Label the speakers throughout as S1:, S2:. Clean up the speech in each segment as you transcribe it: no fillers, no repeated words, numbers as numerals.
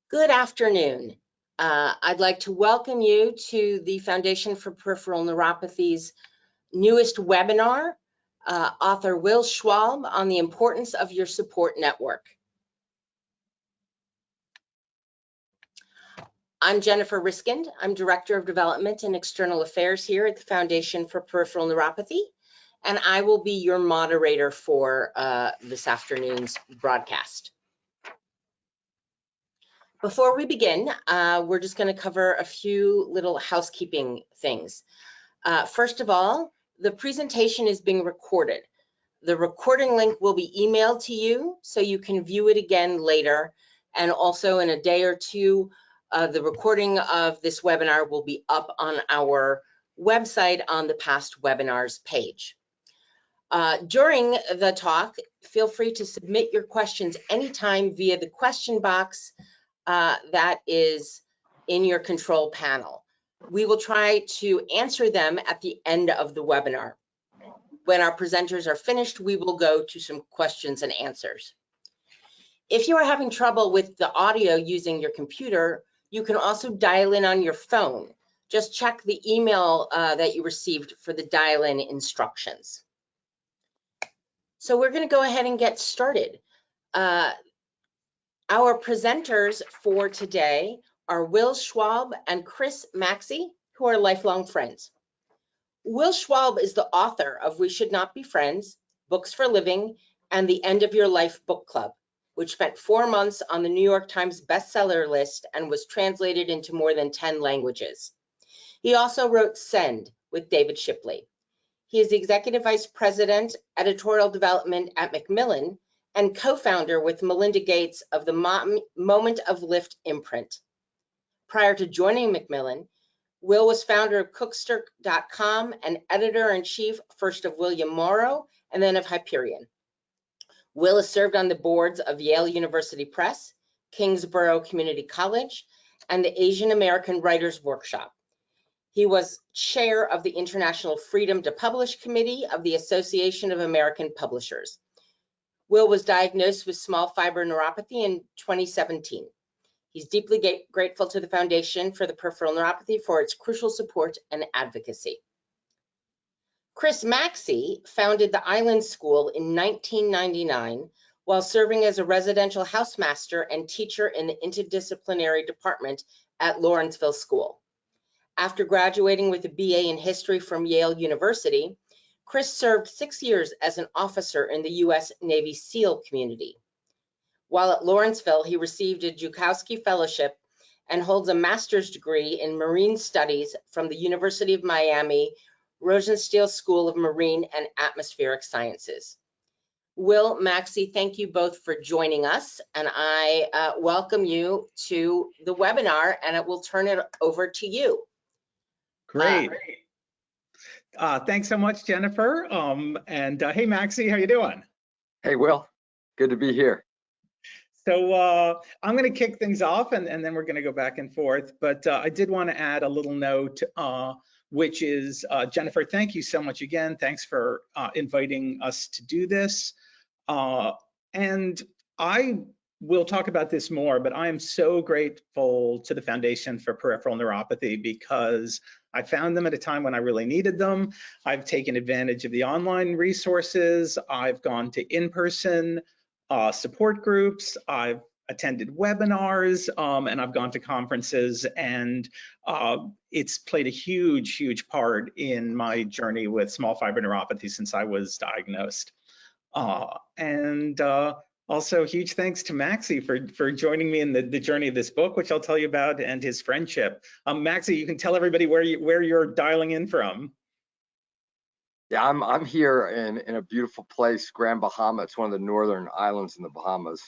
S1: Good afternoon. I'd like to welcome you to the Foundation for Peripheral Neuropathy's newest webinar, author Will Schwalbe on the importance of your support network. I'm Jennifer Riskind. I'm Director of Development and External Affairs here at the Foundation for Peripheral Neuropathy, and I will be your moderator for this afternoon's broadcast. Before we begin, we're just going to cover a few little housekeeping things. First of all, the presentation is being recorded. The recording link will be emailed to you so you can view it again later. And also in a day or two, the recording of this webinar will be up on our website on the past webinars page. During the talk, feel free to submit your questions anytime via the question box that is in your control panel. We will try to answer them at the end of the webinar. When our presenters are finished, we will go to some questions and answers. If you are having trouble with the audio using your computer, you can also dial in on your phone. Just check the email that you received for the dial-in instructions. So we're going to go ahead and get started. Our presenters for today are Will Schwalbe and Chris Maxey, who are lifelong friends. Will Schwalbe is the author of We Should Not Be Friends, Books for Living, and the End of Your Life Book Club, which spent 4 months on the New York Times bestseller list and was translated into more than 10 languages. He also wrote Send with David Shipley. He is the Executive Vice President, Editorial Development at Macmillan, and co-founder with Melinda Gates of the Moment of Lift imprint. Prior to joining Macmillan, Will was founder of Cookster.com and editor-in-chief first of William Morrow and then of Hyperion. Will has served on the boards of Yale University Press, Kingsborough Community College, and the Asian American Writers Workshop. He was chair of the International Freedom to Publish Committee of the Association of American Publishers. Will was diagnosed with small fiber neuropathy in 2017. He's deeply grateful to the Foundation for the Peripheral Neuropathy for its crucial support and advocacy. Chris Maxey founded the Island School in 1999 while serving as a residential housemaster and teacher in the interdisciplinary department at Lawrenceville School. After graduating with a BA in history from Yale University, Chris served 6 years as an officer in the U.S. Navy SEAL community. While at Lawrenceville, he received a Joukowsky Fellowship and holds a master's degree in Marine Studies from the University of Miami Rosenstiel School of Marine and Atmospheric Sciences. Will, Maxey, thank you both for joining us, and I welcome you to the webinar, and it will turn it over to you.
S2: Great. Thanks so much, Jennifer. Hey, Maxey, how you doing?
S3: Hey, Will. Good to be here.
S2: So I'm going to kick things off, and then we're going to go back and forth. But I did want to add a little note, which is, Jennifer, thank you so much again. Thanks for inviting us to do this. And I will talk about this more, but I am so grateful to the Foundation for Peripheral Neuropathy because I found them at a time when I really needed them. I've taken advantage of the online resources. I've gone to in-person support groups. I've attended webinars, and I've gone to conferences, and it's played a huge, huge part in my journey with small fiber neuropathy since I was diagnosed. Also, huge thanks to Maxey for joining me in the journey of this book, which I'll tell you about, and his friendship. Maxey, you can tell everybody where you're dialing in from.
S3: Yeah, I'm here in a beautiful place, Grand Bahama. It's one of the northern islands in the Bahamas,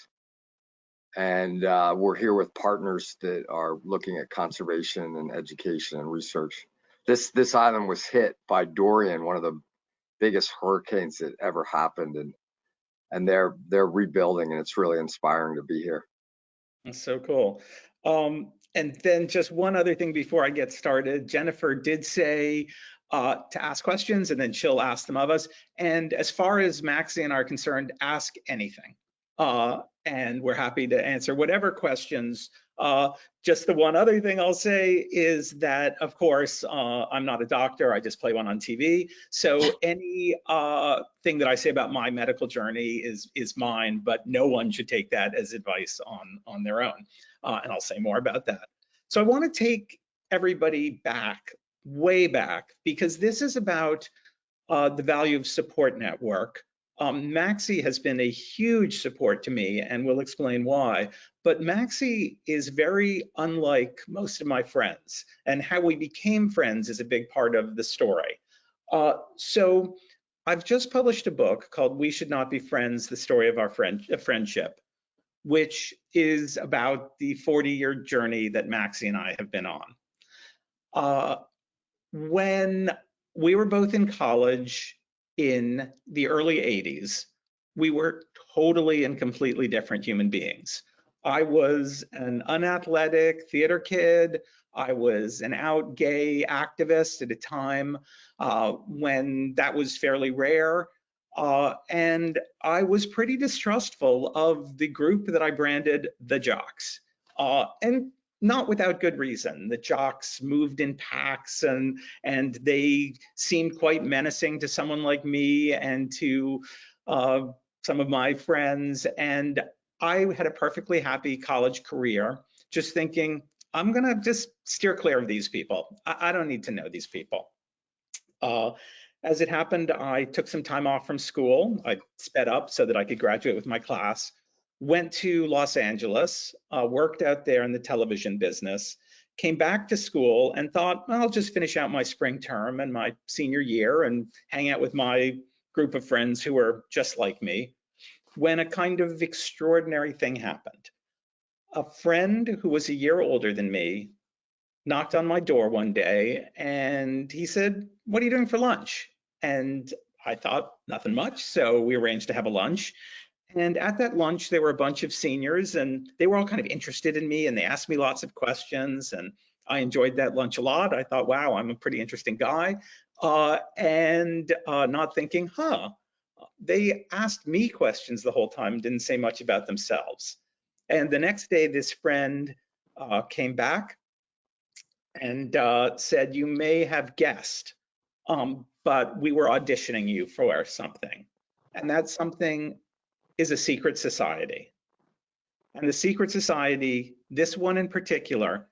S3: and we're here with partners that are looking at conservation and education and research. This island was hit by Dorian, one of the biggest hurricanes that ever happened, and they're rebuilding, and it's really inspiring to be here.
S2: That's so cool. And then just one other thing before I get started, Jennifer did say to ask questions, and then she'll ask them of us. And as far as Maxey and I are concerned, ask anything. and we're happy to answer whatever questions. Just the one other thing I'll say is that, of course, I'm not a doctor. I just play one on TV. So any thing that I say about my medical journey is mine, but no one should take that as advice on their own. And I'll say more about that. So I want to take everybody back, way back, because this is about the value of support network. Maxey has been a huge support to me, and we'll explain why. But Maxey is very unlike most of my friends, and how we became friends is a big part of the story. So I've just published a book called We Should Not Be Friends, The Story of Our Friendship, which is about the 40-year journey that Maxey and I have been on. When we were both in college in the early 80s, we were totally and completely different human beings. I was an unathletic theater kid. I was an out gay activist at a time when that was fairly rare. And I was pretty distrustful of the group that I branded the jocks. And not without good reason. The jocks moved in packs and they seemed quite menacing to someone like me and to some of my friends. And I had a perfectly happy college career, just thinking, I'm gonna just steer clear of these people. I don't need to know these people. As it happened, I took some time off from school. I sped up so that I could graduate with my class. Went to Los Angeles, worked out there in the television business, came back to school and thought, well, I'll just finish out my spring term and my senior year and hang out with my group of friends who were just like me, when a kind of extraordinary thing happened. A friend who was a year older than me knocked on my door one day and he said, "What are you doing for lunch?" And I thought, nothing much. So we arranged to have a lunch. And at that lunch, there were a bunch of seniors and they were all kind of interested in me and they asked me lots of questions. And I enjoyed that lunch a lot. I thought, wow, I'm a pretty interesting guy. Not thinking, they asked me questions the whole time, didn't say much about themselves. And the next day, this friend came back and said, "You may have guessed, but we were auditioning you for something." And that something is a secret society. And the secret society, this one in particular,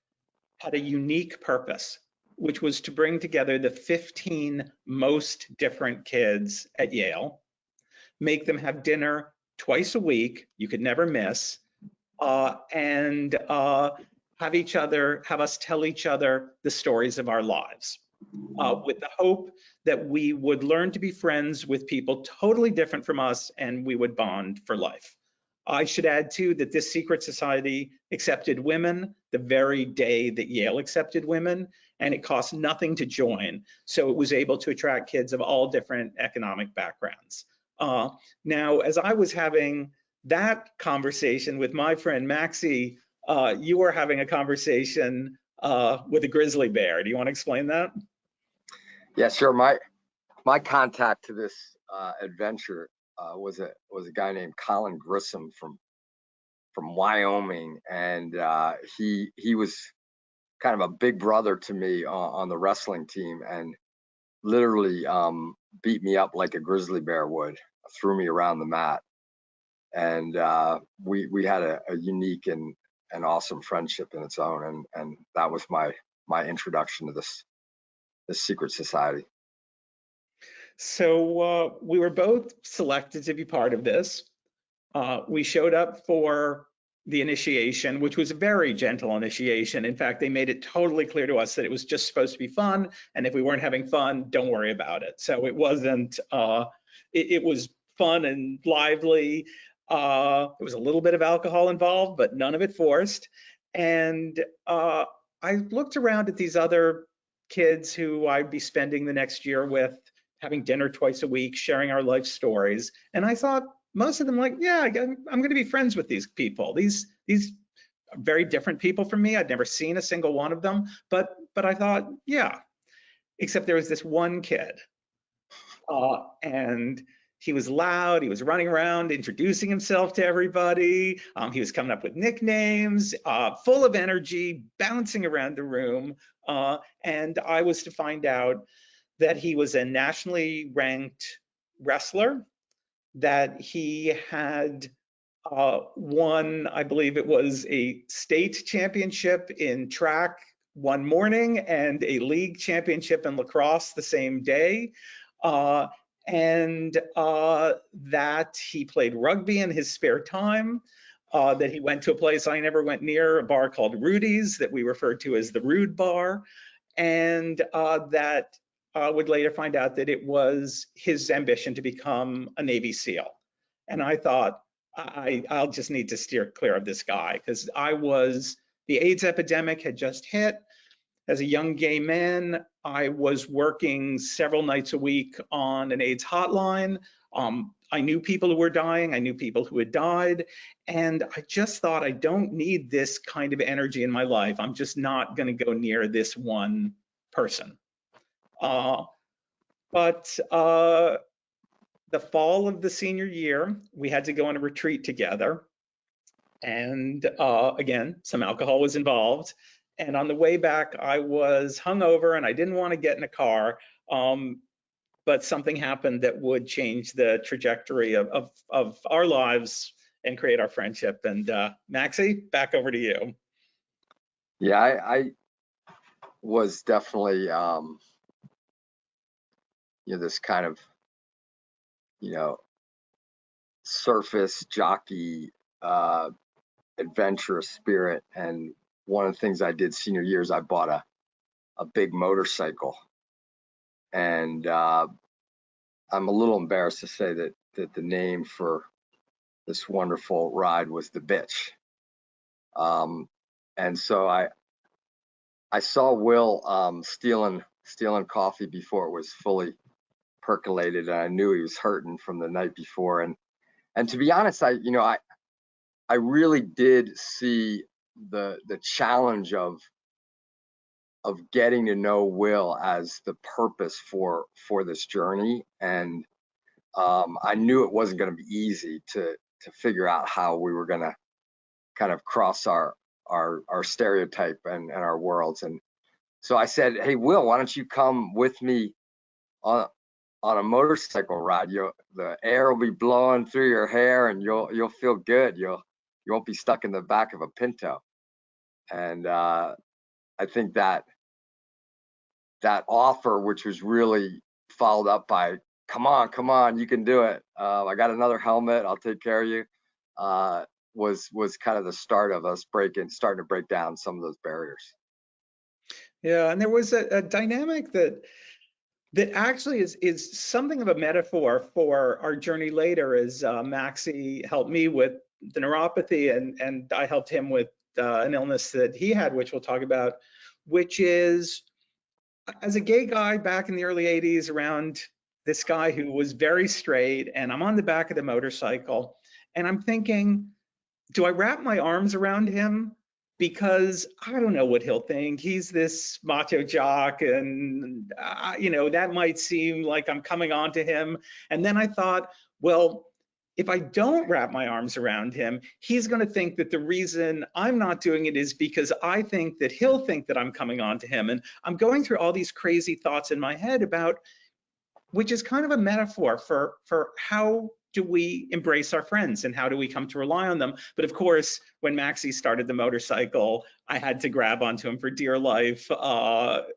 S2: had a unique purpose, which was to bring together the 15 most different kids at Yale, make them have dinner twice a week, you could never miss, and have us tell each other the stories of our lives, with the hope that we would learn to be friends with people totally different from us and we would bond for life. I should add too that this secret society accepted women the very day that Yale accepted women, and it cost nothing to join. So it was able to attract kids of all different economic backgrounds. Now, as I was having that conversation with my friend Maxey, you were having a conversation with a grizzly bear. Do you want to explain that?
S3: Yeah, sure. My contact to this adventure was a guy named Colin Grissom from Wyoming, and he was kind of a big brother to me on the wrestling team, and literally beat me up like a grizzly bear would, threw me around the mat, and we had a unique and awesome friendship in its own, and that was my introduction to this secret society.
S2: So we were both selected to be part of this. We showed up for the initiation, which was a very gentle initiation. In fact, they made it totally clear to us that it was just supposed to be fun, and if we weren't having fun, don't worry about it. So it wasn't, it was fun and lively. There was a little bit of alcohol involved, but none of it forced. And I looked around at these other kids who I'd be spending the next year with, having dinner twice a week, sharing our life stories. And I thought, most of them like, yeah, I'm going to be friends with these people. These are very different people from me. I'd never seen a single one of them, but I thought, yeah, except there was this one kid, and he was loud. He was running around introducing himself to everybody. He was coming up with nicknames, full of energy, bouncing around the room. And I was to find out that he was a nationally ranked wrestler, that he had won, I believe it was a state championship in track one morning and a league championship in lacrosse the same day. And that he played rugby in his spare time, that he went to a place I never went near, a bar called Rudy's that we referred to as the Rude Bar, and that would later find out that it was his ambition to become a Navy SEAL. And I thought, I'll just need to steer clear of this guy, because the AIDS epidemic had just hit. As a young gay man, I was working several nights a week on an AIDS hotline. I knew people who were dying. I knew people who had died. And I just thought, I don't need this kind of energy in my life. I'm just not going to go near this one person. But the fall of the senior year, we had to go on a retreat together. And again, some alcohol was involved. And on the way back, I was hungover and I didn't want to get in a car. But something happened that would change the trajectory of our lives and create our friendship. And Maxey, back over to you.
S3: Yeah, I was definitely, this kind of, surface jockey, adventurous spirit. And one of the things I did senior year is I bought a big motorcycle. And I'm a little embarrassed to say that the name for this wonderful ride was the Bitch. And so I saw Will stealing coffee before it was fully percolated, and I knew he was hurting from the night before. And to be honest, I really did see the challenge of getting to know Will as the purpose for this journey. And I knew it wasn't going to be easy to figure out how we were going to kind of cross our stereotype and our worlds. And so I said, hey, Will, why don't you come with me on a motorcycle ride? The air will be blowing through your hair and you'll feel good. You won't be stuck in the back of a Pinto. And I think that offer, which was really followed up by, come on, you can do it. I got another helmet, I'll take care of you. Was kind of the start of us starting to break down some of those barriers.
S2: Yeah, and there was a dynamic that actually is something of a metaphor for our journey later, as Maxey helped me with the neuropathy, and I helped him with an illness that he had, which we'll talk about, which is, as a gay guy back in the early 80s, around this guy who was very straight, and I'm on the back of the motorcycle, and I'm thinking, do I wrap my arms around him? Because I don't know what he'll think. He's this macho jock, and that might seem like I'm coming on to him. And then I thought, well, if I don't wrap my arms around him, he's going to think that the reason I'm not doing it is because I think that he'll think that I'm coming on to him. And I'm going through all these crazy thoughts in my head about, which is kind of a metaphor for how do we embrace our friends and how do we come to rely on them. But of course, when Maxey started the motorcycle, I had to grab onto him for dear life.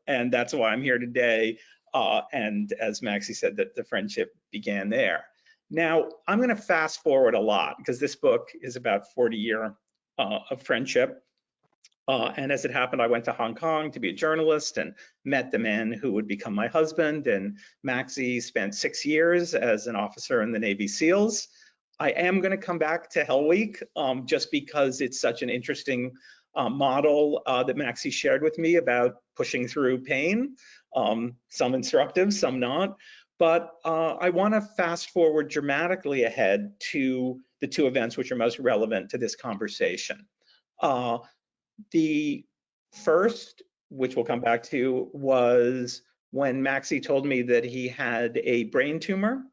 S2: And that's why I'm here today. And as Maxey said, that the friendship began there. Now, I'm going to fast forward a lot because this book is about 40 years of friendship. And as it happened, I went to Hong Kong to be a journalist and met the man who would become my husband. And Maxey spent 6 years as an officer in the Navy SEALs. I am going to come back to Hell Week just because it's such an interesting model that Maxey shared with me about pushing through pain. Some instructive, some not. But I want to fast forward dramatically ahead to the two events which are most relevant to this conversation. The first, which we'll come back to, was when Maxey told me that he had a brain tumor.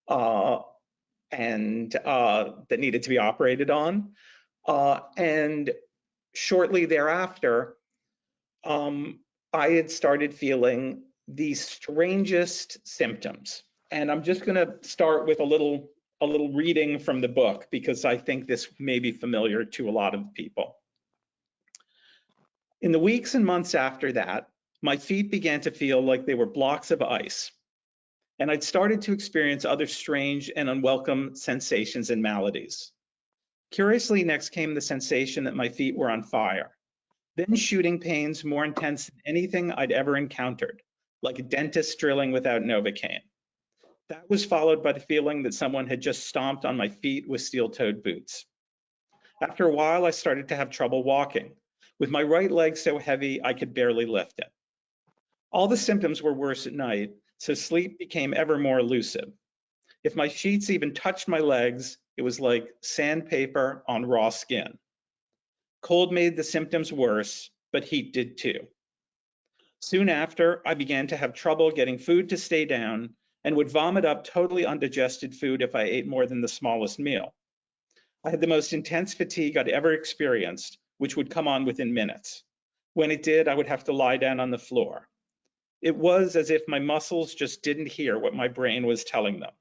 S2: and that needed to be operated on. And shortly thereafter, I had started feeling the strangest symptoms. And I'm just going to start with a little reading from the book, because I think this may be familiar to a lot of people. In the weeks and months after that, my feet began to feel like they were blocks of ice, and I'd started to experience other strange and unwelcome sensations and maladies. Curiously, next came the sensation that my feet were on fire, then shooting pains more intense than anything I'd ever encountered, like a dentist drilling without Novocaine. That was followed by the feeling that someone had just stomped on my feet with steel-toed boots. After a while, I started to have trouble walking, with my right leg so heavy I could barely lift it. All the symptoms were worse at night, so sleep became ever more elusive. If my sheets even touched my legs, it was like sandpaper on raw skin. Cold made the symptoms worse, but heat did too. Soon after, I began to have trouble getting food to stay down and would vomit up totally undigested food if I ate more than the smallest meal. I had the most intense fatigue I'd ever experienced, which would come on within minutes. When it did, I would have to lie down on the floor. It was as if my muscles just didn't hear what my brain was telling them.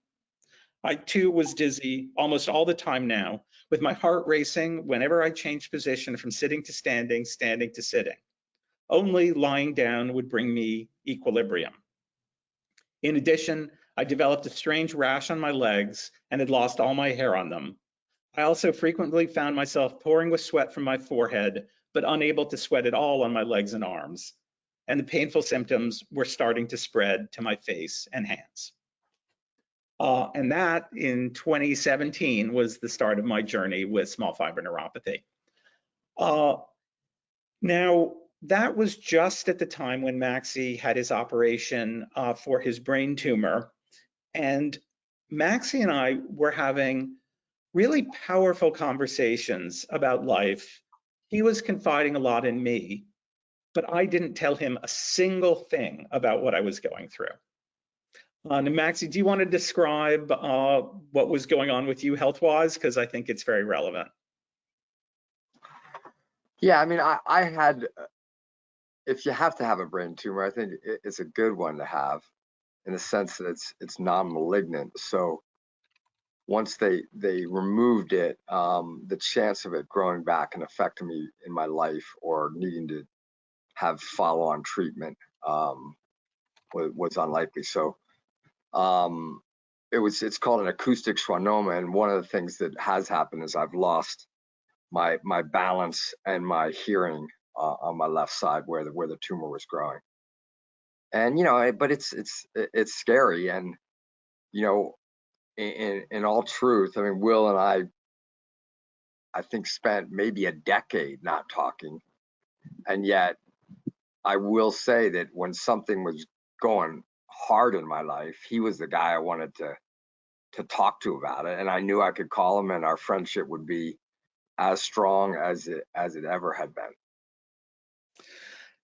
S2: I too was dizzy almost all the time now, with my heart racing whenever I changed position from sitting to standing, standing to sitting. Only lying down would bring me equilibrium. In addition, I developed a strange rash on my legs and had lost all my hair on them. I also frequently found myself pouring with sweat from my forehead, but unable to sweat at all on my legs and arms. And the painful symptoms were starting to spread to my face and hands. And that in 2017 was the start of my journey with small fiber neuropathy. Now, that was just at the time when Maxey had his operation for his brain tumor. And Maxey and I were having really powerful conversations about life. He was confiding a lot in me, but I didn't tell him a single thing about what I was going through. And Maxey, do you want to describe what was going on with you health-wise? Because I think it's very relevant.
S3: Yeah, I mean, I had, if you have to have a brain tumor, I think it's a good one to have, in the sense that it's non-malignant. So once they removed it, the chance of it growing back and affecting me in my life or needing to have follow-on treatment was unlikely. So it's called an acoustic schwannoma, and one of the things that has happened is I've lost my balance and my hearing on my left side where the tumor was growing. And but it's scary. And in all truth, I mean, Will and I think spent maybe a decade not talking, and yet I will say that when something was going hard in my life, he was the guy I wanted to talk to about it, and I knew I could call him, and our friendship would be as strong as it ever had been.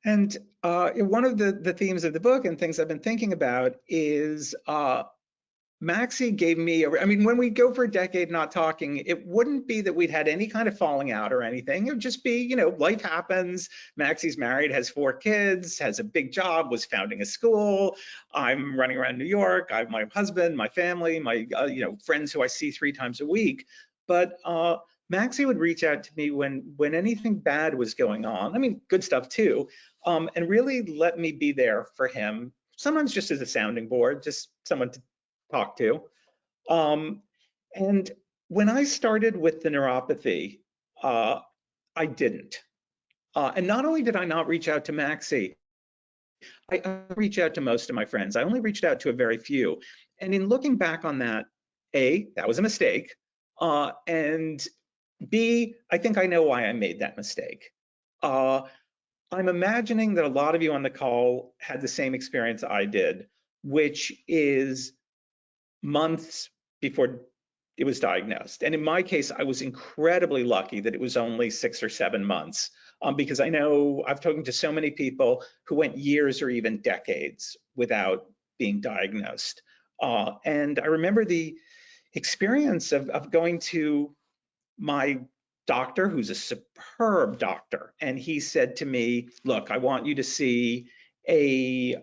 S2: And one of the themes of the book and things I've been thinking about is Maxey gave me, I mean, when we go for a decade not talking, it wouldn't be that we'd had any kind of falling out or anything. It would just be, life happens. Maxey's married, has 4 kids, has a big job, was founding a school. I'm running around New York. I have my husband, my family, my friends who I see 3 times a week. But Maxey would reach out to me when anything bad was going on. I mean, good stuff too, and really let me be there for him. Sometimes just as a sounding board, just someone to talk to. And when I started with the neuropathy, I didn't. And not only did I not reach out to Maxey, I reached out to most of my friends. I only reached out to a very few. And in looking back on that, A, that was a mistake. And B, I think I know why I made that mistake. I'm imagining that a lot of you on the call had the same experience I did, which is months before it was diagnosed. And in my case, I was incredibly lucky that it was only 6 or 7 months, because I know I've talked to so many people who went years or even decades without being diagnosed. And I remember the experience of going to my doctor, who's a superb doctor, and he said to me, look, I want you to see a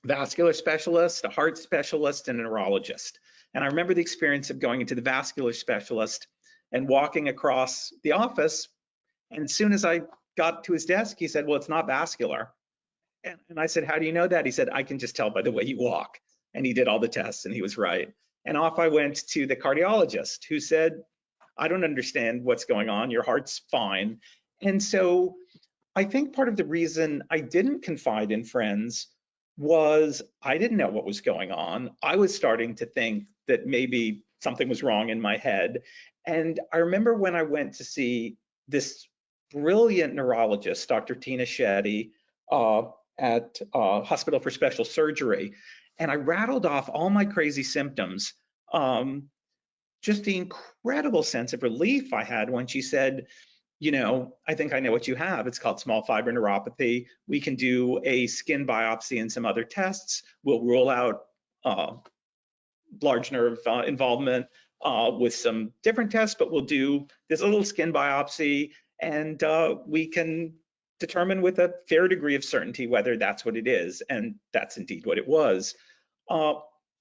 S2: vascular specialist, a heart specialist, and a neurologist. And I remember the experience of going into the vascular specialist and walking across the office. And as soon as I got to his desk, he said, well, it's not vascular. And I said, how do you know that? He said, I can just tell by the way you walk. And he did all the tests and he was right. And off I went to the cardiologist, who said, I don't understand what's going on. Your heart's fine. And so I think part of the reason I didn't confide in friends was I didn't know what was going on. I was starting to think that maybe something was wrong in my head. And I remember when I went to see this brilliant neurologist, Dr. Tina Shetty, at Hospital for Special Surgery, and I rattled off all my crazy symptoms. Just the incredible sense of relief I had when she said, you know, I think I know what you have. It's called small fiber neuropathy. We can do a skin biopsy and some other tests. We'll rule out large nerve involvement with some different tests, but we'll do this little skin biopsy and we can determine with a fair degree of certainty whether that's what it is. And that's indeed what it was.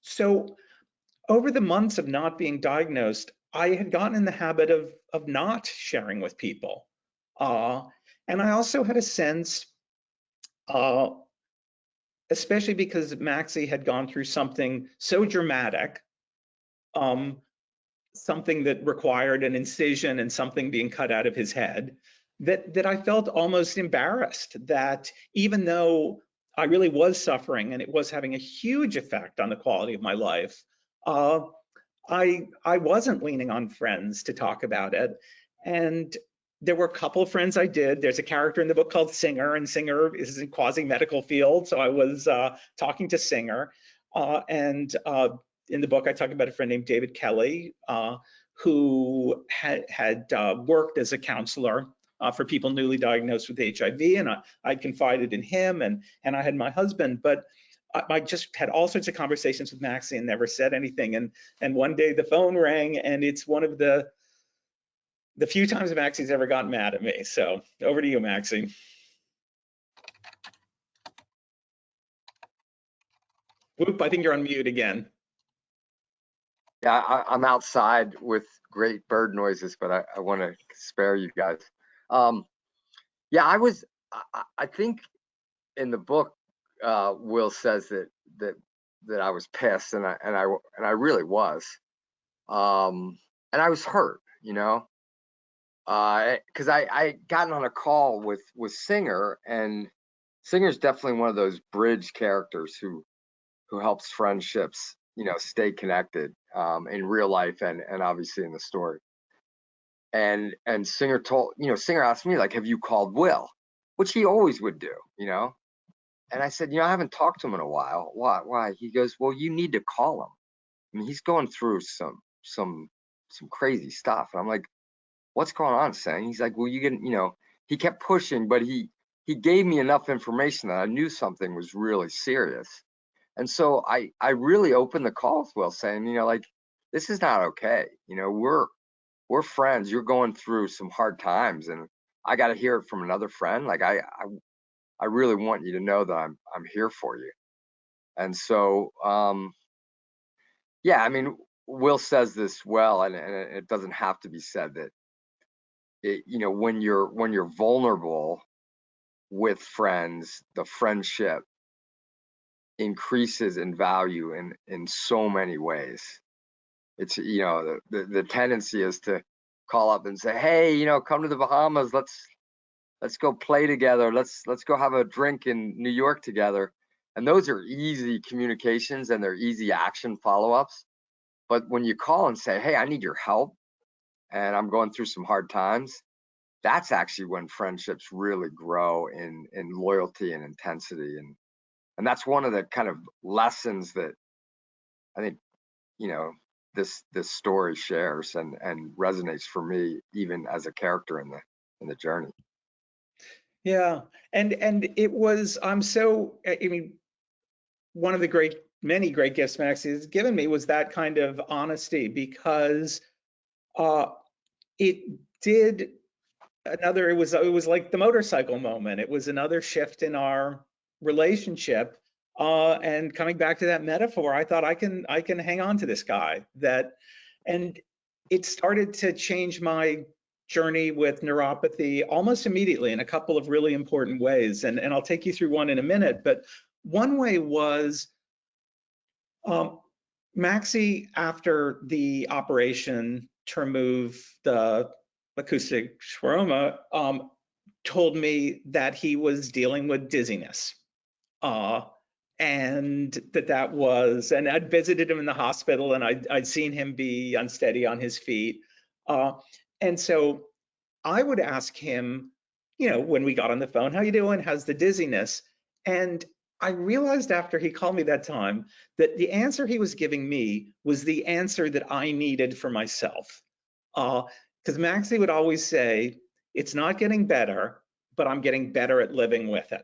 S2: So over the months of not being diagnosed, I had gotten in the habit of not sharing with people. And I also had a sense, especially because Maxey had gone through something so dramatic, something that required an incision and something being cut out of his head, that I felt almost embarrassed that even though I really was suffering and it was having a huge effect on the quality of my life, I wasn't leaning on friends to talk about it. And there were a couple of friends I did. There's a character in the book called Singer, and Singer is in quasi-medical field. So I was talking to Singer. In the book, I talk about a friend named David Kelly, who had worked as a counselor for people newly diagnosed with HIV. And I confided in him, and I had my husband. But I just had all sorts of conversations with Maxey and never said anything. And one day the phone rang, and it's one of the few times Maxey's ever gotten mad at me. So over to you, Maxey. Whoop, I think you're on mute again.
S3: Yeah, I'm outside with great bird noises, but I want to spare you guys. Yeah, I think in the book, Will says that I was pissed, and I really was, and I was hurt, you know, because I gotten on a call with Singer, and Singer's definitely one of those bridge characters who helps friendships, you know, stay connected in real life and obviously in the story. And Singer Singer asked me, like, have you called Will? Which he always would do, you know. And I said, I haven't talked to him in a while. Why? He goes, well, you need to call him. I mean, he's going through some crazy stuff. And I'm like, what's going on, Sang? He's like, well, he kept pushing, but he gave me enough information that I knew something was really serious. And so I really opened the call with Will, saying, like, this is not okay. We're friends. You're going through some hard times, and I got to hear it from another friend. Like, I really want you to know that I'm here for you. And so, yeah, I mean, Will says this well, and it doesn't have to be said that when you're vulnerable with friends, the friendship increases in value in so many ways. It's the tendency is to call up and say, hey, come to the Bahamas, let's go play together, let's go have a drink in New York together. And those are easy communications and they're easy action follow-ups. But when you call and say, hey, I need your help and I'm going through some hard times, that's actually when friendships really grow in loyalty and intensity. And that's one of the kind of lessons that I think, this story shares and resonates for me, even as a character in the journey.
S2: Yeah, and it was, I mean, one of the great many great gifts Maxey has given me was that kind of honesty, because it did it was like the motorcycle moment. It was another shift in our relationship. And coming back to that metaphor, I thought I can hang on to this guy. And it started to change my journey with neuropathy almost immediately in a couple of really important ways. And I'll take you through one in a minute. But one way was Maxey, after the operation to remove the acoustic stroma, told me that he was dealing with dizziness. And that was, and I'd visited him in the hospital, and I'd seen him be unsteady on his feet. And so I would ask him, when we got on the phone, how you doing? How's the dizziness? And I realized after he called me that time that the answer he was giving me was the answer that I needed for myself. Because Maxey would always say, it's not getting better, but I'm getting better at living with it.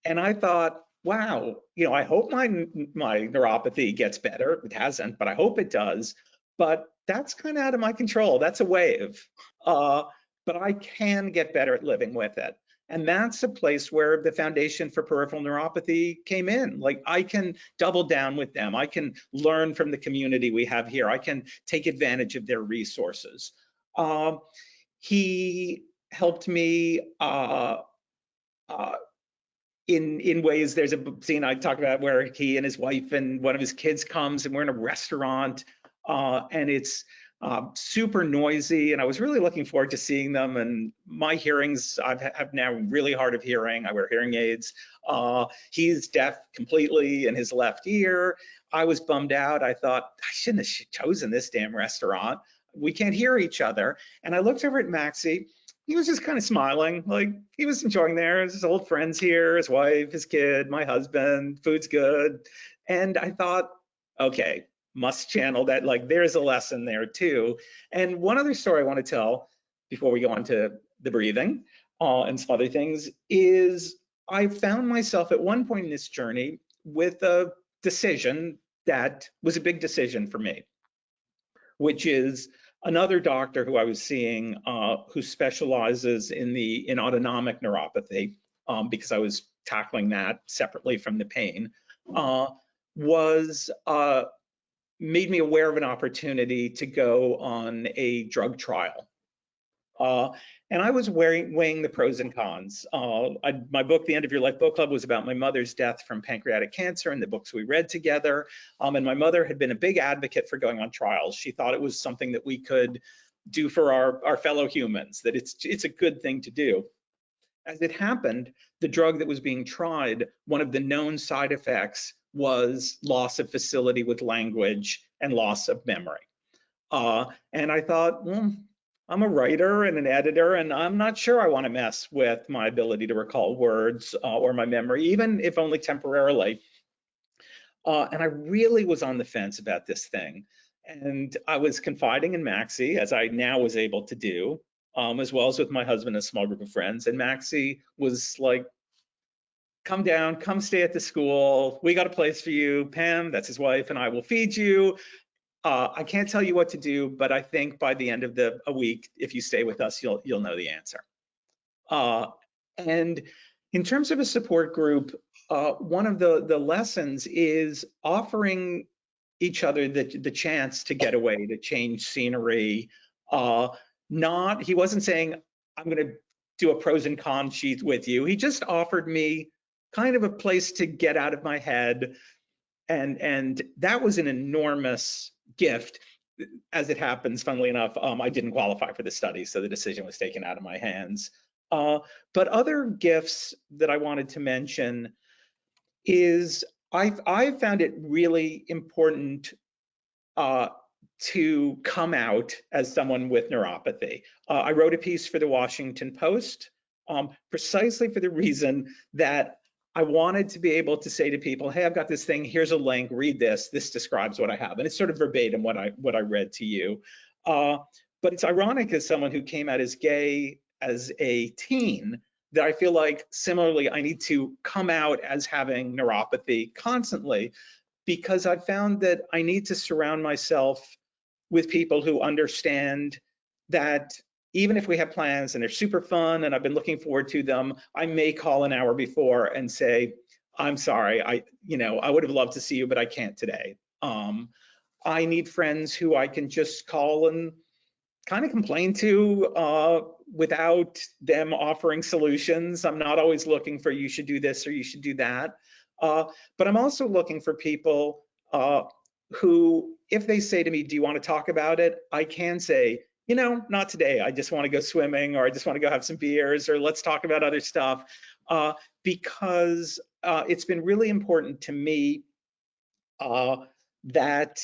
S2: And I thought, wow, I hope my neuropathy gets better. It hasn't, but I hope it does. But that's kind of out of my control. That's a wave. But I can get better at living with it. And that's a place where the Foundation for Peripheral Neuropathy came in. Like, I can double down with them. I can learn from the community we have here. I can take advantage of their resources. He helped me in ways. There's a scene I talk about where he and his wife and one of his kids comes, and we're in a restaurant, and it's super noisy, and I was really looking forward to seeing them. And my hearings, I have now really hard of hearing. I wear hearing aids. He's deaf completely in his left ear. I was bummed out. I thought, I shouldn't have chosen this damn restaurant. We can't hear each other. And I looked over at Maxey. He was just kind of smiling, like he was enjoying there. His old friends here, his wife, his kid, my husband, food's good. And I thought, okay, must channel that, like there's a lesson there too. And one other story I want to tell before we go on to the breathing and some other things is I found myself at one point in this journey with a decision that was a big decision for me, which is another doctor who I was seeing who specializes in autonomic neuropathy, because I was tackling that separately from the pain, made me aware of an opportunity to go on a drug trial. And I was weighing the pros and cons. My book, The End of Your Life Book Club, was about my mother's death from pancreatic cancer and the books we read together. And my mother had been a big advocate for going on trials. She thought it was something that we could do for our fellow humans, that it's a good thing to do. As it happened, the drug that was being tried, one of the known side effects was loss of facility with language and loss of memory. And I thought, well, I'm a writer and an editor, and I'm not sure I want to mess with my ability to recall words or my memory, even if only temporarily. And I really was on the fence about this thing. And I was confiding in Maxey, as I now was able to do, as well as with my husband and a small group of friends. And Maxey was like, come down, come stay at the school. We got a place for you. Pam, that's his wife, and I will feed you. I can't tell you what to do, but I think by the end of a week, if you stay with us, you'll know the answer. And in terms of a support group, one of the lessons is offering each other the chance to get away, to change scenery. He wasn't saying, I'm going to do a pros and cons sheet with you. He just offered me kind of a place to get out of my head. And that was an enormous gift. As it happens, funnily enough, I didn't qualify for the study, so the decision was taken out of my hands. But other gifts that I wanted to mention is I found it really important to come out as someone with neuropathy. I wrote a piece for the Washington Post precisely for the reason that I wanted to be able to say to people, hey, I've got this thing, here's a link, read this, this describes what I have. And it's sort of verbatim what I read to you. But it's ironic, as someone who came out as gay as a teen, that I feel like similarly I need to come out as having neuropathy constantly, because I found that I need to surround myself with people who understand that even if we have plans and they're super fun and I've been looking forward to them, I may call an hour before and say, I'm sorry, I would have loved to see you, but I can't today. I need friends who I can just call and kind of complain to without them offering solutions. I'm not always looking for you should do this or you should do that. But I'm also looking for people who, if they say to me, do you want to talk about it? I can say, not today. I just want to go swimming, or I just want to go have some beers, or let's talk about other stuff. Because it's been really important to me that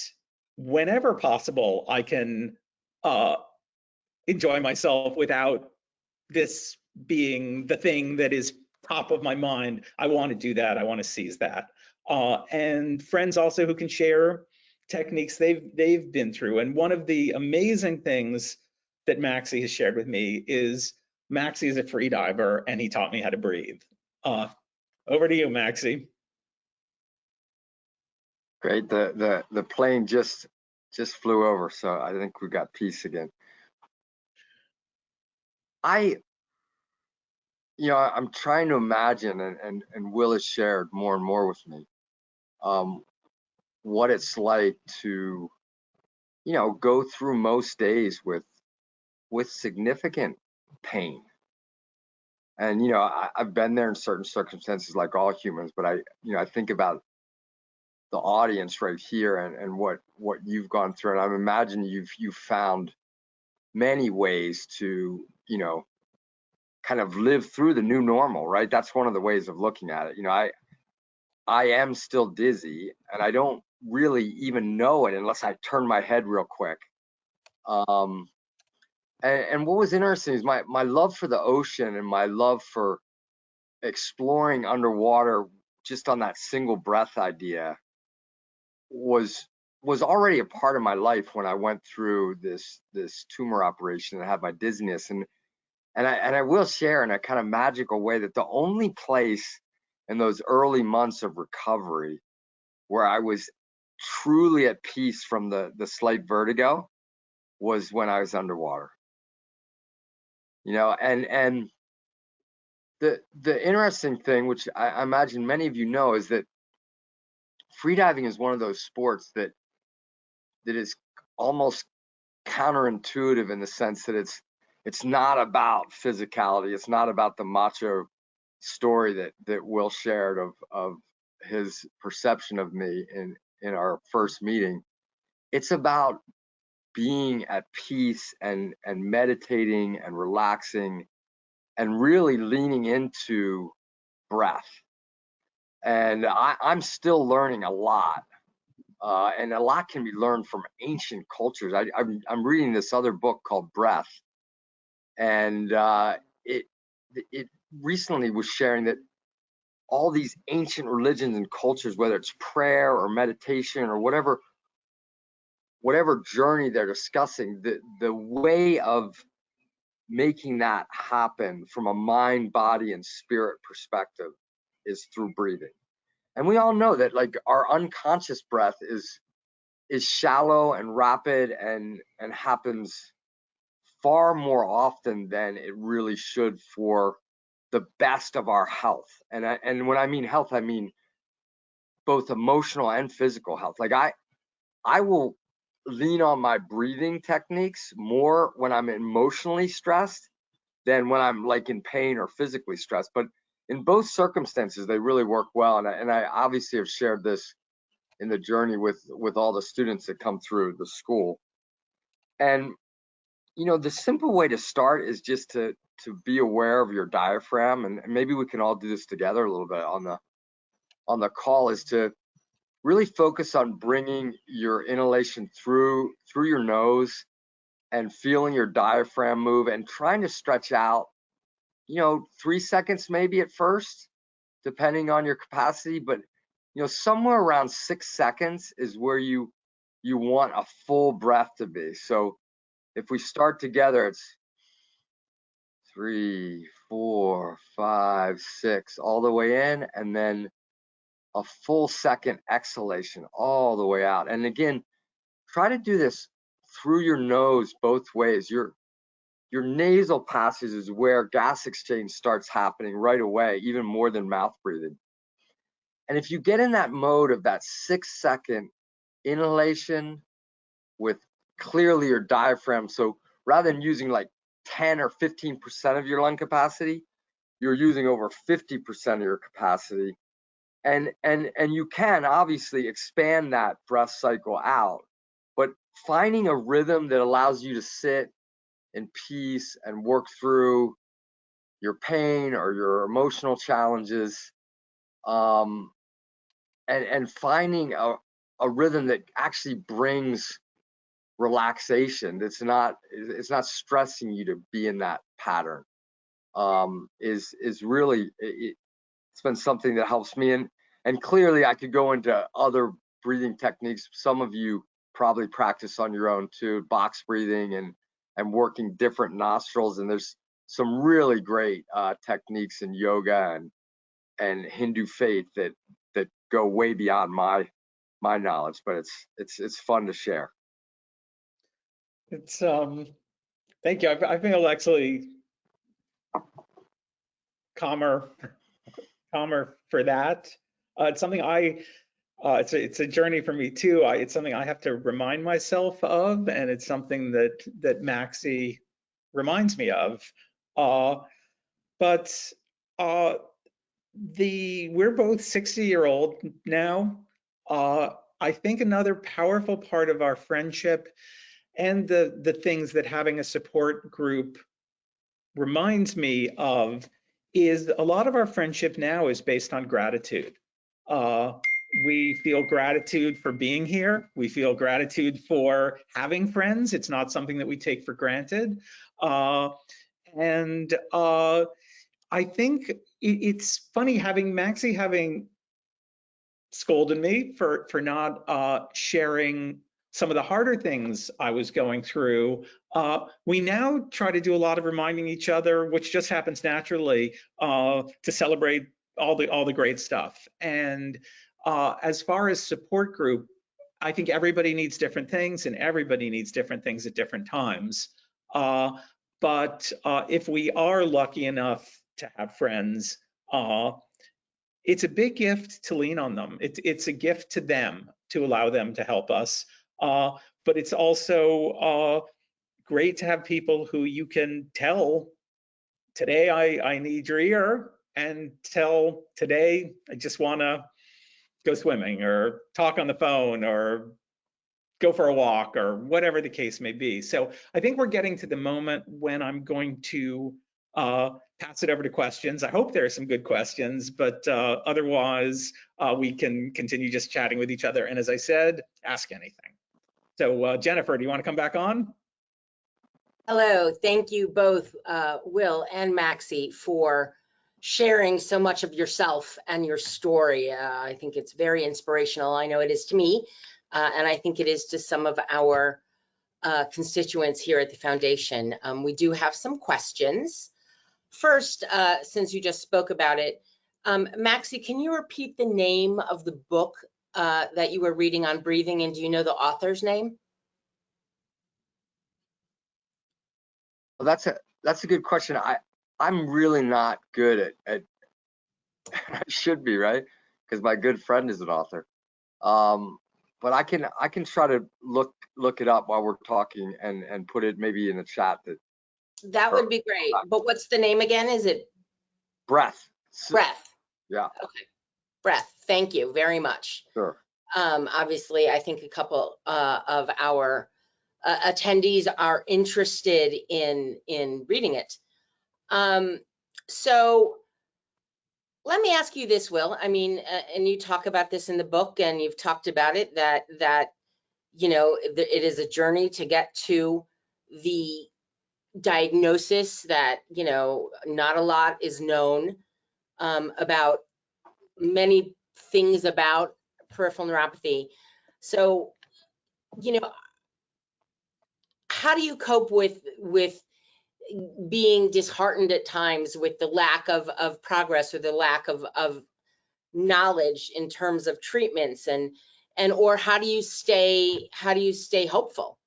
S2: whenever possible, I can enjoy myself without this being the thing that is top of my mind. I want to do that. I want to seize that. And friends also who can share techniques they've been through. And one of the amazing things that Maxey has shared with me is Maxey is a free diver and he taught me how to breathe. Over to you, Maxey.
S3: Great. The plane just flew over, so I think we got peace again. I'm trying to imagine, and Will has shared more and more with me, what it's like to, go through most days with significant pain. And, I've been there in certain circumstances like all humans, but I think about the audience right here and what you've gone through. And I imagine you've found many ways to, kind of live through the new normal, right? That's one of the ways of looking at it. I am still dizzy and I don't really even know it unless I turn my head real quick. And what was interesting is my love for the ocean and my love for exploring underwater just on that single breath idea was already a part of my life when I went through this tumor operation and had my dizziness. And I will share in a kind of magical way that the only place in those early months of recovery where I was truly at peace from the slight vertigo was when I was underwater. And the interesting thing, which I imagine many of you know, is that freediving is one of those sports that is almost counterintuitive in the sense that it's not about physicality. It's not about the macho story that Will shared of his perception of me in our first meeting. It's about being at peace and meditating and relaxing and really leaning into breath. And I'm still learning a lot. And a lot can be learned from ancient cultures. I'm reading this other book called Breath, and it recently was sharing that all these ancient religions and cultures, whether it's prayer or meditation or whatever journey they're discussing, the way of making that happen from a mind, body, and spirit perspective is through breathing. And we all know that like our unconscious breath is shallow and rapid and happens far more often than it really should for the best of our health. And when I mean health, I mean both emotional and physical health. Like I will lean on my breathing techniques more when I'm emotionally stressed than when I'm like in pain or physically stressed. But in both circumstances, they really work well. And I obviously have shared this in the journey with all the students that come through the school. And the simple way to start is just to be aware of your diaphragm, and maybe we can all do this together a little bit on the call, is to really focus on bringing your inhalation through your nose and feeling your diaphragm move and trying to stretch out 3 seconds maybe at first, depending on your capacity, but somewhere around 6 seconds is where you want a full breath to be. So if we start together, it's 3, 4, 5, 6, all the way in, and then a full second exhalation all the way out. And again, try to do this through your nose both ways. Your nasal passage is where gas exchange starts happening right away, even more than mouth breathing. And if you get in that mode of that 6-second inhalation with clearly your diaphragm, so rather than using like 10 or 15% of your lung capacity, you're using over 50% of your capacity. And you can obviously expand that breath cycle out, but finding a rhythm that allows you to sit in peace and work through your pain or your emotional challenges, and finding a rhythm that actually brings relaxation, it's not stressing you to be in that pattern, is really, it's been something that helps me. And clearly I could go into other breathing techniques. Some of you probably practice on your own too, box breathing and working different nostrils. And there's some really great techniques in yoga and Hindu faith that go way beyond my knowledge, but it's fun to share.
S2: It's thank you. I feel actually calmer for that. It's something it's a journey for me too. It's something I have to remind myself of, and it's something that Maxey reminds me of. But we're both 60-year-old now. I think another powerful part of our friendship and the things that having a support group reminds me of is a lot of our friendship now is based on gratitude. We feel gratitude for being here. We feel gratitude for having friends. It's not something that we take for granted. And I think it's funny having Maxey having scolded me for not sharing some of the harder things I was going through. We now try to do a lot of reminding each other, which just happens naturally, to celebrate all the great stuff. And as far as support group, I think everybody needs different things, and everybody needs different things at different times. But if we are lucky enough to have friends, it's a big gift to lean on them. It's a gift to them to allow them to help us. But it's also great to have people who you can tell, today I need your ear, and tell, today I just want to go swimming or talk on the phone or go for a walk or whatever the case may be. So I think we're getting to the moment when I'm going to pass it over to questions. I hope there are some good questions, but otherwise we can continue just chatting with each other. And as I said, ask anything. So Jennifer, do you want to come back on?
S1: Hello, thank you both, Will and Maxey, for sharing so much of yourself and your story. I think it's very inspirational. I know it is to me, and I think it is to some of our constituents here at the foundation. We do have some questions. First, since you just spoke about it, Maxey, can you repeat the name of the book that you were reading on breathing, and do you know the author's name?
S3: Well, that's a good question. I'm really not good at I should be, right? Because my good friend is an author. But I can try to look it up while we're talking and put it maybe in the chat.
S1: That would be great. But what's the name again? Is it
S3: Breath?
S1: Breath?
S3: Yeah.
S1: Okay. Breath. Thank you very much.
S3: Sure.
S1: Obviously, I think a couple of our attendees are interested in reading it. So let me ask you this, Will. I mean, and you talk about this in the book, and you've talked about it, that you know, it is a journey to get to the diagnosis, that, you know, not a lot is known about many things about peripheral neuropathy. So, you know, how do you cope with being disheartened at times with the lack of progress or the lack of knowledge in terms of treatments, and or how do you stay hopeful?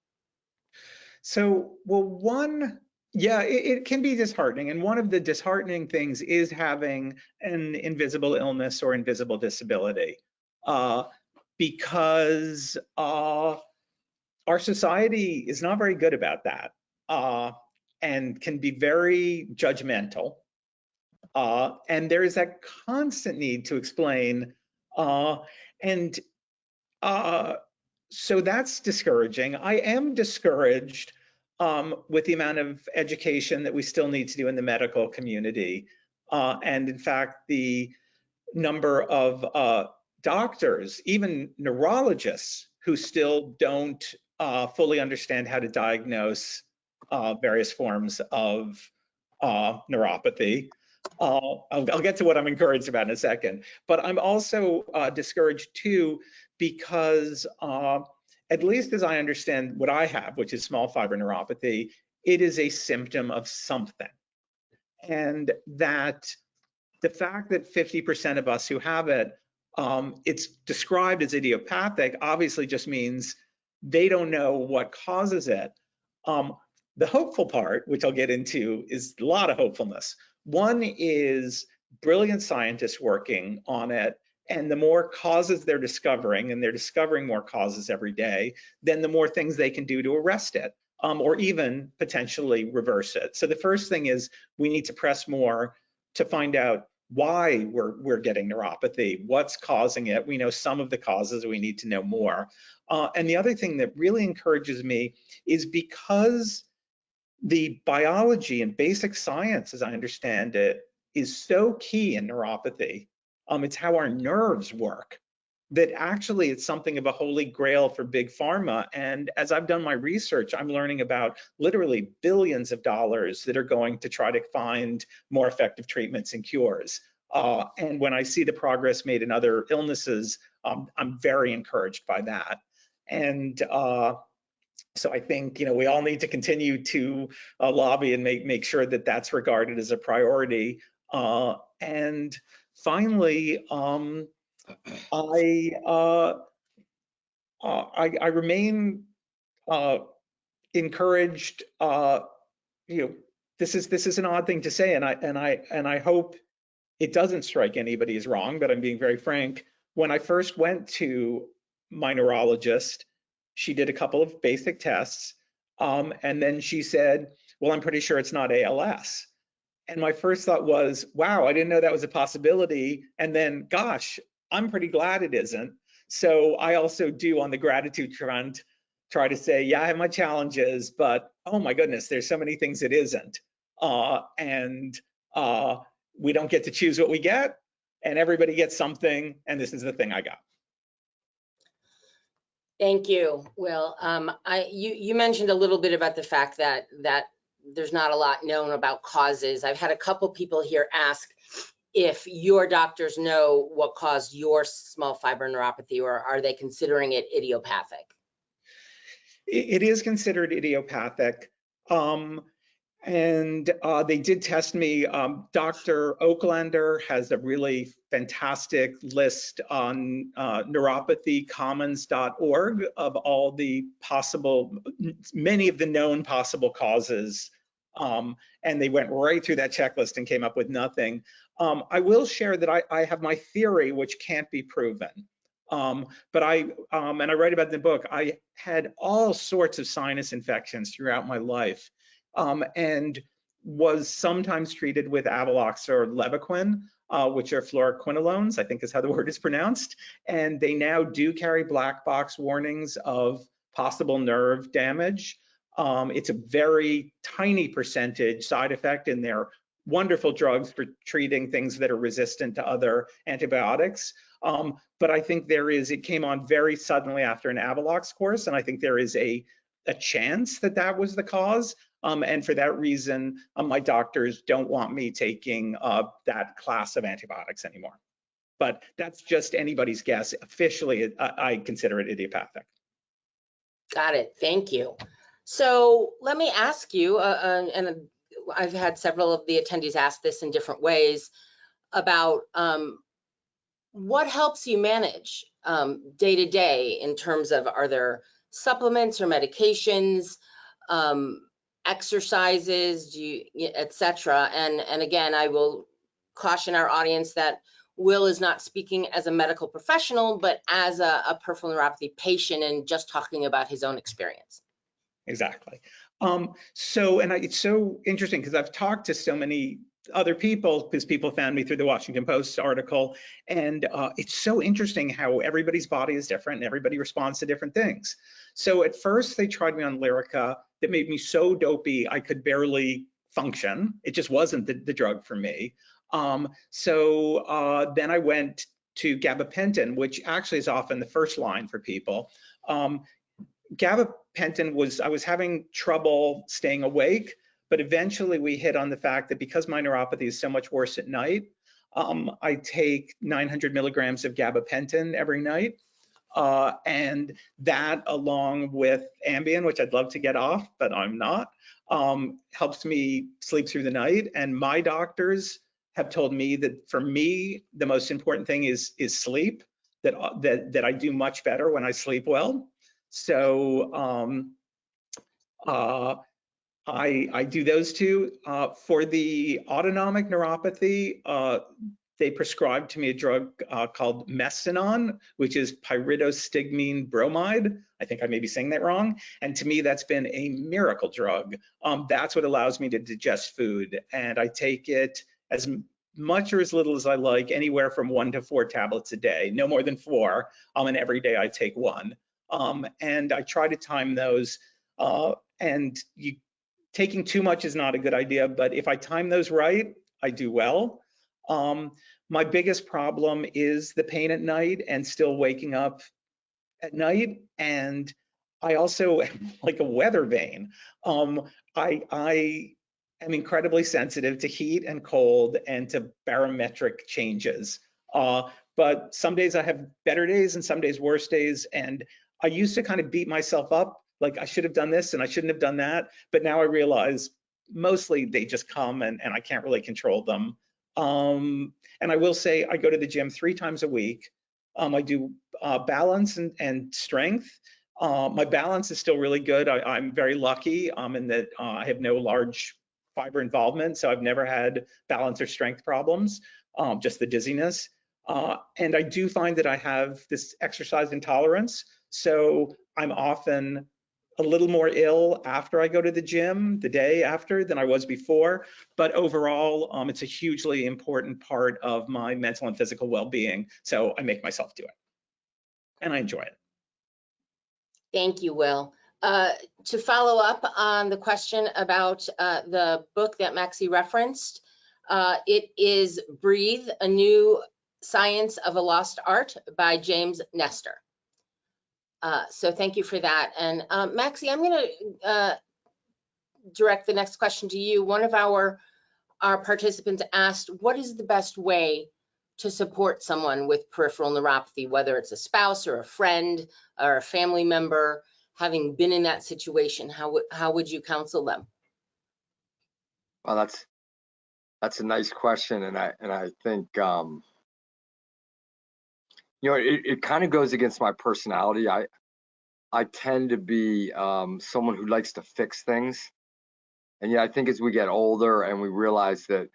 S2: So, well, yeah, it can be disheartening. And one of the disheartening things is having an invisible illness or invisible disability, because our society is not very good about that, and can be very judgmental. And there is that constant need to explain. And so that's discouraging. I am discouraged with the amount of education that we still need to do in the medical community. And in fact, the number of doctors, even neurologists, who still don't fully understand how to diagnose various forms of neuropathy. I'll get to what I'm encouraged about in a second, but I'm also discouraged too, because at least as I understand what I have, which is small fiber neuropathy, it is a symptom of something. And that the fact that 50% of us who have it, it's described as idiopathic, obviously just means they don't know what causes it. The hopeful part, which I'll get into, is a lot of hopefulness. One is brilliant scientists working on it, and the more causes they're discovering, and they're discovering more causes every day, then the more things they can do to arrest it, or even potentially reverse it. So the first thing is we need to press more to find out why we're getting neuropathy, what's causing it. We know some of the causes, we need to know more. And the other thing that really encourages me is because the biology and basic science, as I understand it, is so key in neuropathy. It's how our nerves work, that actually it's something of a holy grail for big pharma. And as I've done my research, I'm learning about literally billions of dollars that are going to try to find more effective treatments and cures. And when I see the progress made in other illnesses, I'm very encouraged by that. And so I think, we all need to continue to lobby and make sure that that's regarded as a priority. And finally, I remain encouraged. This is an odd thing to say, and I hope it doesn't strike anybody as wrong, but I'm being very frank. When I first went to my neurologist, she did a couple of basic tests, and then she said, "Well, I'm pretty sure it's not ALS." And my first thought was, wow, I didn't know that was a possibility. And then, gosh, I'm pretty glad it isn't. So I also do, on the gratitude front, try to say, yeah, I have my challenges, but oh my goodness, there's so many things it isn't. And we don't get to choose what we get, and everybody gets something, and this is the thing I got.
S1: Thank you, Will. You mentioned a little bit about the fact that there's not a lot known about causes. I've had a couple people here ask if your doctors know what caused your small fiber neuropathy, or are they considering it idiopathic?
S2: It is considered idiopathic. And they did test me. Dr. Oaklander has a really fantastic list on neuropathycommons.org of all the many of the known possible causes. And they went right through that checklist and came up with nothing. I will share that I have my theory, which can't be proven. But and I write about it in the book, I had all sorts of sinus infections throughout my life. And was sometimes treated with Avalox or Levaquin, which are fluoroquinolones, I think is how the word is pronounced. And they now do carry black box warnings of possible nerve damage. It's a very tiny percentage side effect, and they're wonderful drugs for treating things that are resistant to other antibiotics. But I think it came on very suddenly after an Avalox course, and I think there is a chance that was the cause. And for that reason, my doctors don't want me taking that class of antibiotics anymore. But that's just anybody's guess. Officially, I consider it idiopathic.
S1: Got it. Thank you. So let me ask you, and I've had several of the attendees ask this in different ways about what helps you manage day to day in terms of, are there supplements or medications, exercises, do you, et cetera? And again, I will caution our audience that Will is not speaking as a medical professional, but as a peripheral neuropathy patient and just talking about his own experience.
S2: Exactly. It's so interesting because I've talked to so many other people, because people found me through the Washington Post article, and it's so interesting how everybody's body is different and everybody responds to different things. So at first they tried me on Lyrica that made me so dopey I could barely function. It just wasn't the drug for me. Then I went to gabapentin, which actually is often the first line for people. Gabapentin I was having trouble staying awake, but eventually we hit on the fact that because my neuropathy is so much worse at night, I take 900 milligrams of gabapentin every night. And that, along with Ambien, which I'd love to get off, but I'm not, helps me sleep through the night. And my doctors have told me that for me, the most important thing is sleep, that I do much better when I sleep well. So I do those two. For the autonomic neuropathy, they prescribed to me a drug called Mestinon, which is pyridostigmine bromide. I think I may be saying that wrong. And to me, that's been a miracle drug. That's what allows me to digest food. And I take it as much or as little as I like, anywhere from 1 to 4 tablets a day, no more than 4. And every day I take 1. And I try to time those. Taking too much is not a good idea, but if I time those right, I do well. My biggest problem is the pain at night and still waking up at night. And I also am like a weather vane. I am incredibly sensitive to heat and cold and to barometric changes. But some days I have better days and some days worse days. And I used to kind of beat myself up, like I should have done this and I shouldn't have done that. But now I realize mostly they just come and I can't really control them. And I will say I go to the gym 3 times a week. I do balance and strength. My balance is still really good. I'm very lucky in that I have no large fiber involvement, so I've never had balance or strength problems, just the dizziness. And I do find that I have this exercise intolerance, so I'm often a little more ill after I go to the gym, the day after, than I was before. But overall, it's a hugely important part of my mental and physical well-being. So I make myself do it, and I enjoy it.
S1: Thank you, Will. To follow up on the question about the book that Maxey referenced, it is Breathe, A New Science of a Lost Art by James Nestor. So thank you for that. And Maxey, I'm going to direct the next question to you. One of our participants asked, what is the best way to support someone with peripheral neuropathy, whether it's a spouse or a friend or a family member, having been in that situation? How would you counsel them?
S3: Well, that's a nice question, and I think it kind of goes against my personality. I tend to be someone who likes to fix things, and yet I think as we get older and we realize that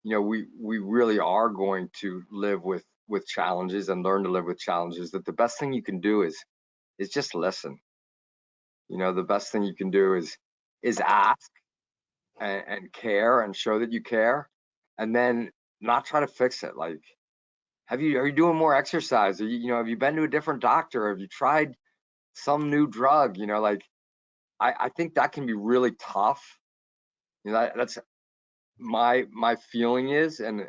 S3: we really are going to live with challenges and learn to live with challenges, that the best thing you can do is just listen. The best thing you can do is ask and care and show that you care, and then not try to fix it. Like, are you doing more exercise? Have you been to a different doctor? Have you tried some new drug? Like, I think that can be really tough. That's my feeling is, and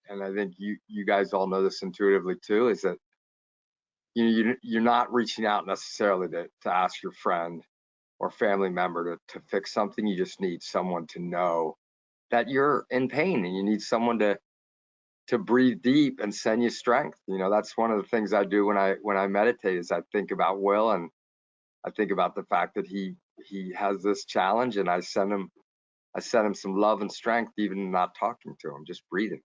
S3: I think you guys all know this intuitively too, is that you're not reaching out necessarily to ask your friend or family member to fix something. You just need someone to know that you're in pain, and you need someone to breathe deep and send you strength. That's one of the things I do when I meditate, is I think about Will, and I think about the fact that he has this challenge, and I send him I sent him some love and strength, even not talking to him, just breathing.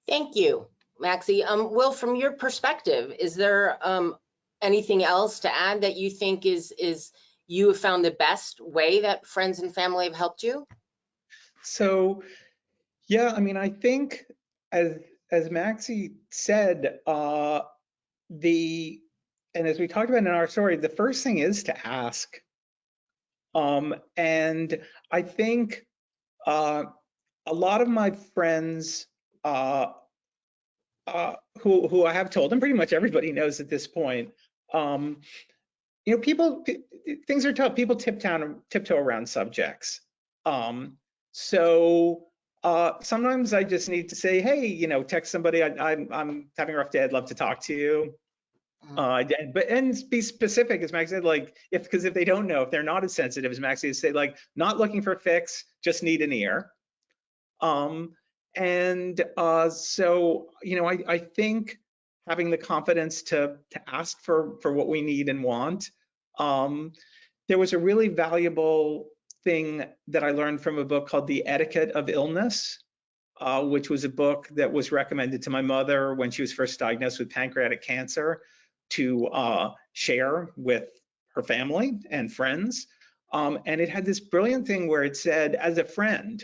S1: Thank you, Maxey. Will, from your perspective, is there anything else to add that you think is you have found the best way that friends and family have helped you?
S2: So, yeah, I mean, I think as Maxey said, and as we talked about in our story, the first thing is to ask. And I think a lot of my friends who I have told, and pretty much everybody knows at this point, things are tough. People tiptoe around subjects. Sometimes I just need to say, hey, text somebody, I'm having a rough day, I'd love to talk to you. And be specific, as Max said, like, because if they don't know, if they're not as sensitive as Max is, say, like, not looking for a fix, just need an ear. I think having the confidence to ask for what we need and want. There was a really valuable thing that I learned from a book called The Etiquette of Illness, which was a book that was recommended to my mother when she was first diagnosed with pancreatic cancer to share with her family and friends. And it had this brilliant thing where it said, as a friend,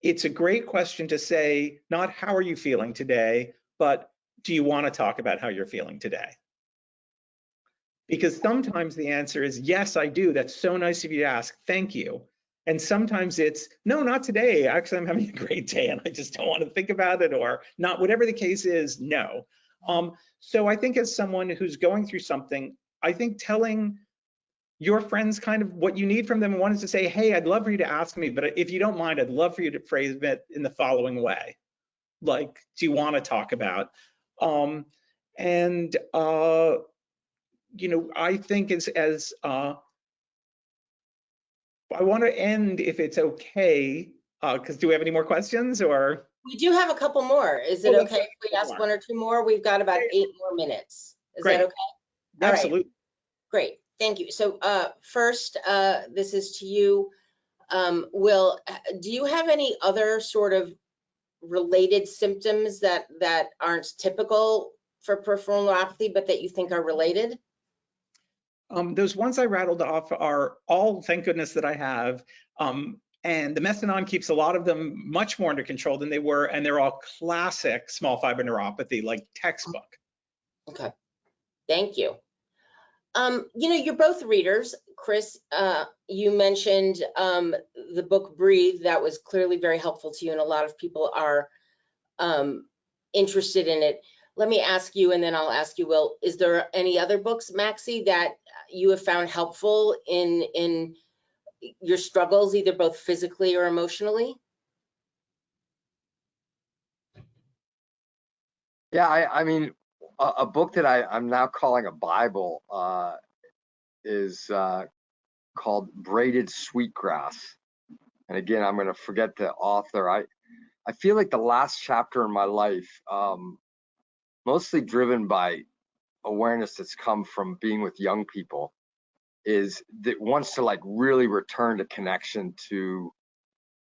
S2: it's a great question to say, not how are you feeling today, but do you want to talk about how you're feeling today? Because sometimes the answer is, yes, I do. That's so nice of you to ask. Thank you. And sometimes it's, no, not today. Actually, I'm having a great day and I just don't want to think about it, or not, whatever the case is, no. So I think as someone who's going through something, I think telling your friends kind of what you need from them and wanting to say, hey, I'd love for you to ask me, but if you don't mind, I'd love for you to phrase it in the following way. Like, do you want to talk about? I think I want to end, if it's okay, because do we have any more questions, or?
S1: We do have a couple more. Is it okay if we ask one or two more? We've got about 8 more minutes. Is that okay?
S2: Absolutely.
S1: All right. Great. Thank you. So first, this is to you, Will. Do you have any other sort of related symptoms that aren't typical for peripheral neuropathy, but that you think are related?
S2: Those ones I rattled off are all, thank goodness that I have. And the methadone keeps a lot of them much more under control than they were, and they're all classic small fiber neuropathy, like textbook.
S1: Okay, thank you. You're both readers. Chris, you mentioned the book Breathe. That was clearly very helpful to you, and a lot of people are interested in it. Let me ask you, and then I'll ask you, Will, is there any other books, Maxey, that you have found helpful in your struggles, either both physically or emotionally?
S3: Yeah, I mean, a book that I'm now calling a Bible is called Braided Sweetgrass. And again, I'm going to forget the author. I feel like the last chapter in my life, mostly driven by awareness that's come from being with young people, is that wants to like really return to connection to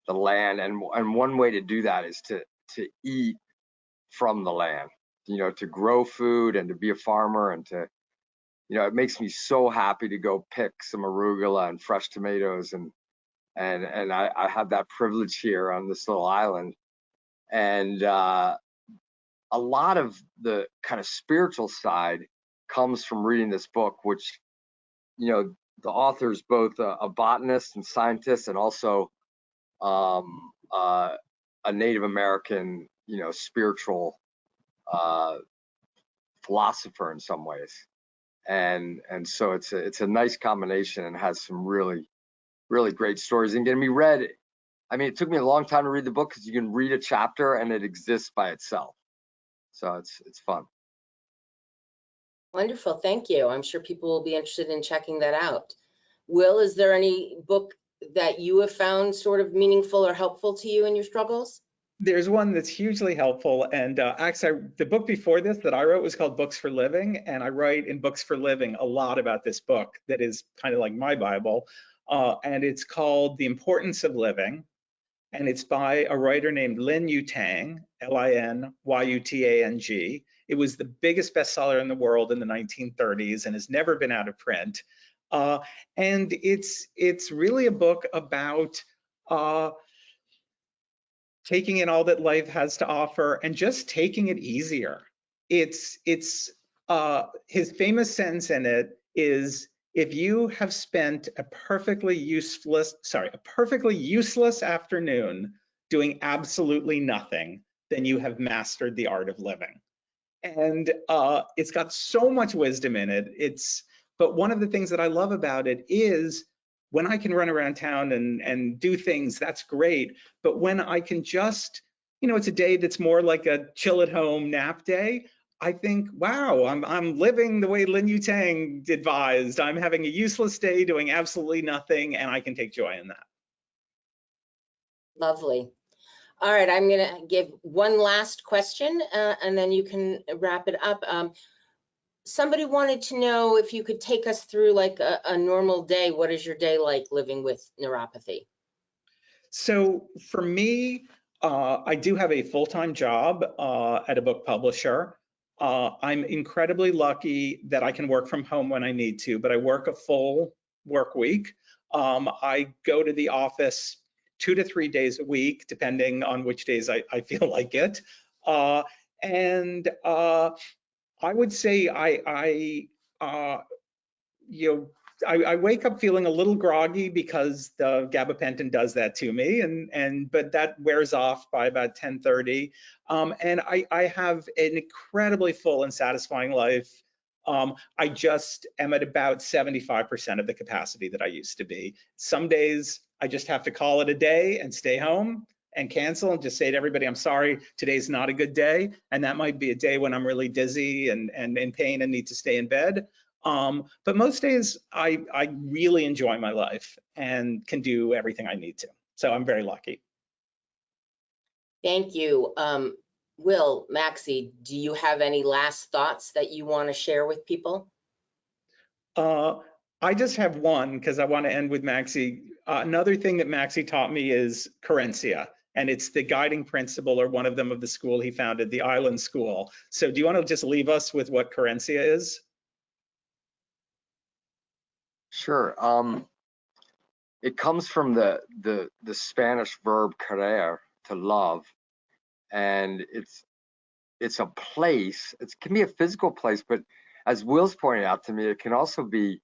S3: the land. And one way to do that is to eat from the land, to grow food and to be a farmer, and to, it makes me so happy to go pick some arugula and fresh tomatoes, and I have that privilege here on this little island. And a lot of the kind of spiritual side comes from reading this book, which, the author is both a botanist and scientist, and also a Native American, spiritual philosopher in some ways. And so it's a nice combination, and has some really, really great stories, and can be read. I mean, it took me a long time to read the book, because you can read a chapter and it exists by itself. So it's fun.
S1: Wonderful, thank you. I'm sure people will be interested in checking that out. Will, is there any book that you have found sort of meaningful or helpful to you in your struggles?
S2: There's one that's hugely helpful, and actually the book before this that I wrote was called Books for Living, and I write in Books for Living a lot about this book that is kind of like my Bible, and it's called The Importance of Living, and it's by a writer named Lin Yutang, Linyutang. It was the biggest bestseller in the world in the 1930s and has never been out of print, and it's really a book about taking in all that life has to offer and just taking it easier. It's his famous sentence in it is, if you have spent a perfectly useless afternoon doing absolutely nothing, then you have mastered the art of living. And it's got so much wisdom in it. But one of the things that I love about it is when I can run around town and do things, that's great. But when I can just, it's a day that's more like a chill at home nap day, I think, wow, I'm living the way Lin Yutang advised. I'm having a useless day doing absolutely nothing, and I can take joy in that.
S1: Lovely. All right, I'm going to give one last question, and then you can wrap it up. Somebody wanted to know if you could take us through like a normal day. What is your day like living with neuropathy?
S2: So for me, I do have a full-time job at a book publisher. I'm incredibly lucky that I can work from home when I need to, but I work a full work week. I go to the office 2 to 3 days a week, depending on which days I feel like it. I would say I wake up feeling a little groggy because the gabapentin does that to me, but that wears off by about 10:30. And I have an incredibly full and satisfying life. I just am at about 75% of the capacity that I used to be. Some days I just have to call it a day and stay home and cancel and just say to everybody, I'm sorry, today's not a good day. And that might be a day when I'm really dizzy and in pain and need to stay in bed. But most days I really enjoy my life and can do everything I need to. So I'm very lucky.
S1: Thank you. Will, Maxey, do you have any last thoughts that you want to share with people?
S2: I just have one, because I want to end with Maxey. Another thing that Maxey taught me is querencia, and it's the guiding principle, or one of them, of the school he founded, the Island School. So do you want to just leave us with what querencia is?
S3: Sure. It comes from the Spanish verb querer, to love, and it's a place. It can be a physical place, but as Will's pointed out to me, it can also be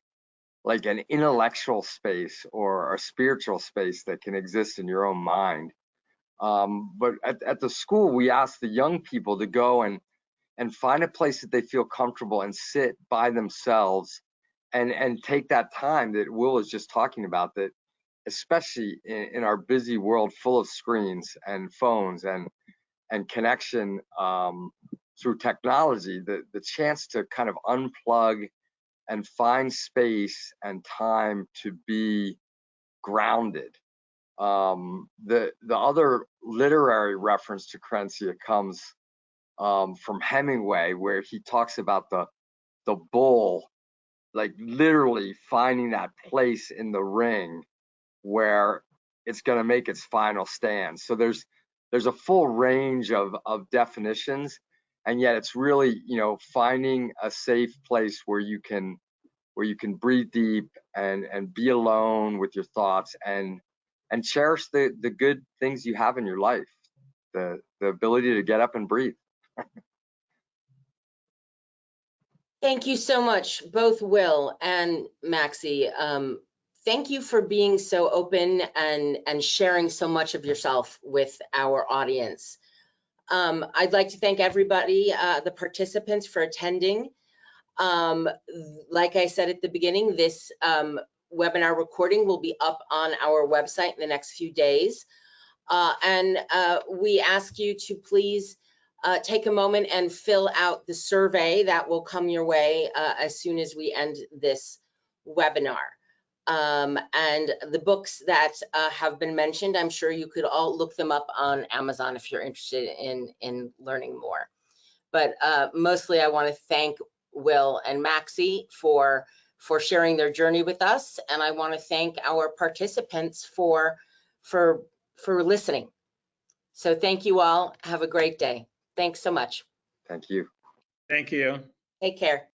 S3: like an intellectual space or a spiritual space that can exist in your own mind. But at the school, we ask the young people to go and find a place that they feel comfortable and sit by themselves and take that time that Will is just talking about, that especially in our busy world full of screens and phones and connection through technology, the chance to kind of unplug and find space and time to be grounded. The other literary reference to querencia comes from Hemingway, where he talks about the bull, like literally finding that place in the ring where it's going to make its final stand. So there's a full range of definitions, and yet it's really, finding a safe place where you can breathe deep and be alone with your thoughts and cherish the good things you have in your life, the ability to get up and breathe.
S1: Thank you so much, both Will and Maxey. Thank you for being so open and sharing so much of yourself with our audience. I'd like to thank everybody, the participants, for attending. Like I said at the beginning, this webinar recording will be up on our website in the next few days. And we ask you to please take a moment and fill out the survey that will come your way as soon as we end this webinar. And the books that have been mentioned, I'm sure you could all look them up on Amazon if you're interested in learning more. But mostly I want to thank Will and Maxey for sharing their journey with us. And I want to thank our participants for listening. So thank you all. Have a great day. Thanks so much.
S3: Thank you.
S2: Thank you.
S1: Take care.